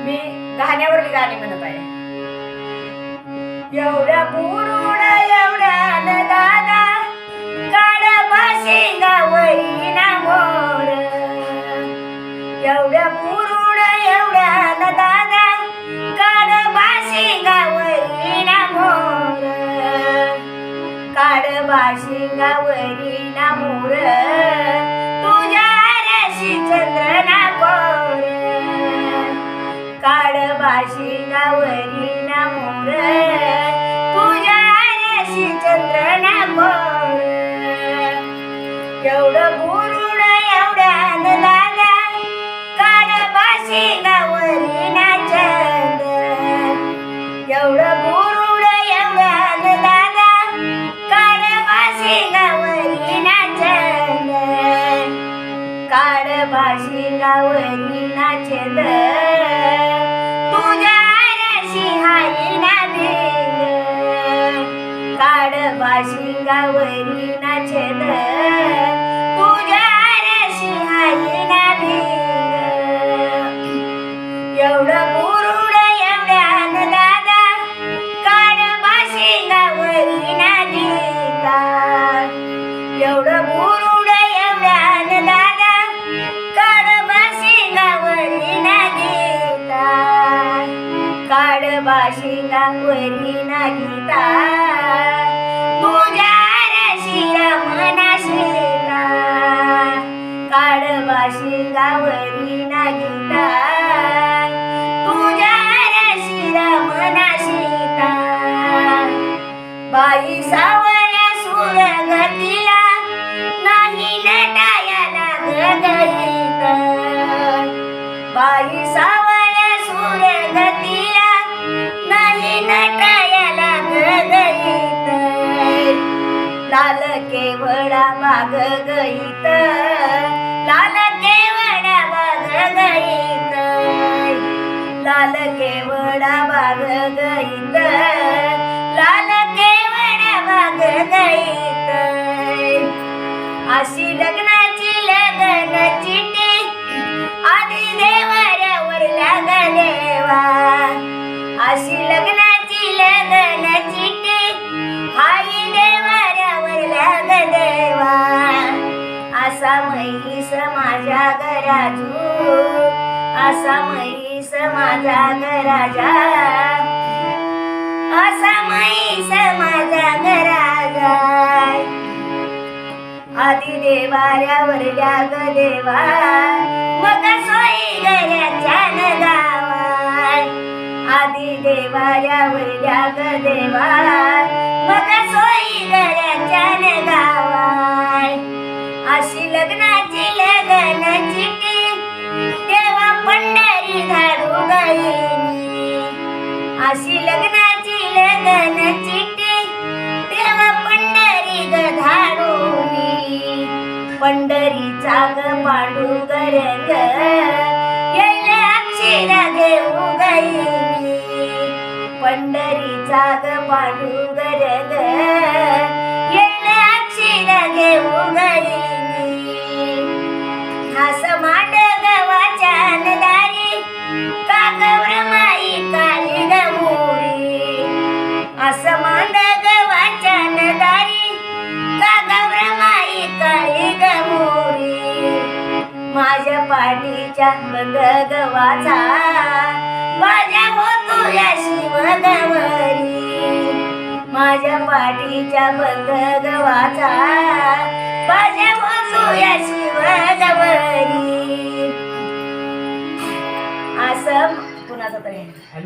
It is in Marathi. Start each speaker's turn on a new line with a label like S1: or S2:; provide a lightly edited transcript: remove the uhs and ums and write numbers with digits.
S1: मी गाण्यावरली गाणी म्हणत आहे. एवढ्या पुरुड एवढ्या दादा काढ भाशिंगावरी ना मोर. एवढ्या पुरुड एवढ्या दादा काढ भाशिंगावरी ना मोर. काढ भाशिंगावरी ना मोर तुझ्या रशी चंद्र ना कोर. काढ भाशिंगावरी ना मोर तुझ्या रशी चंद्र ना कोर. एवढं बुरुड एवढ्या दादा काढ भाशिंगावरी ना चंद्र. एवढं बुरुड एवढ्या दादा काढ भाशिंगावरी ना चंद्र. काढ भाशिंगावरी ना चंद्र तुझ्या रशी हाई ना भिंग. काढ भाशिंगावरी ना चंद्र तुझ्या रशी हाई ना भिंग. एवढं बुरुड एवढ्या दादा काढ भाशिंगावरी ना गीता. एवढं बुरुड एवढ्या दादा काढ भाशिंगावरी ना गीता. काढ भाशिंगावरी ना गीता तुझ्या रशी रमना सीता. काढ भाशिंगावरी ना गीता तुझ्या रशी रमना सीता. बाई सावळ्या सुरगतीला नाही नटायला गगईत. बाई सावळ्या सुरगतीला नाही नटायला गगईत. लाल केवडा बाग गईत. लाल केवडा बाग गईत. लाल केवडा बाग गईत. लाल केवडा बाग गईत. अशी लग्नाची लगन चिठी आधी देवाऱ्यावर लाग देवा. अशी लग्नाची लगन चिठी हाई देवाऱ्यावर लाग देवा. असा म्हैस माझ्या घराजू. असा म्हैस माझ्या घराजा. असा म्हैस माझ्या घराजा. आधी देवाऱ्यावर लाग देवा मग सोयी घराच्या गावा. आधी देवाऱ्यावर लाग देवा मग सोयी घराच्या गावा. अशी लग्नाची लगन चिठी तेव्हा पंढरी धाडू गईनी. अशी लग्नाची लगन चिठी तेव्हा पंढरी धाडूनी. पंढरीचा ग पांडुरंग येईल अक्षरा घेऊ गईनी. पंढरीचा ग पांडुरंग येईल अक्षरा घेऊ गईनी. हास मांड गव्हाच्या दारी कागवर माई काळी गमुरी. असं मांड गव्हाच्या दारी कागवर माई काळी गमुरी. माझ्या पाठीच्या बंद गव्हाचा माझ्या होतो या शिवगवरी. माझ्या पाठीच्या बंद गव्हाचा माझ्या होतो या शिवगवरी. असं कुणाचं तरी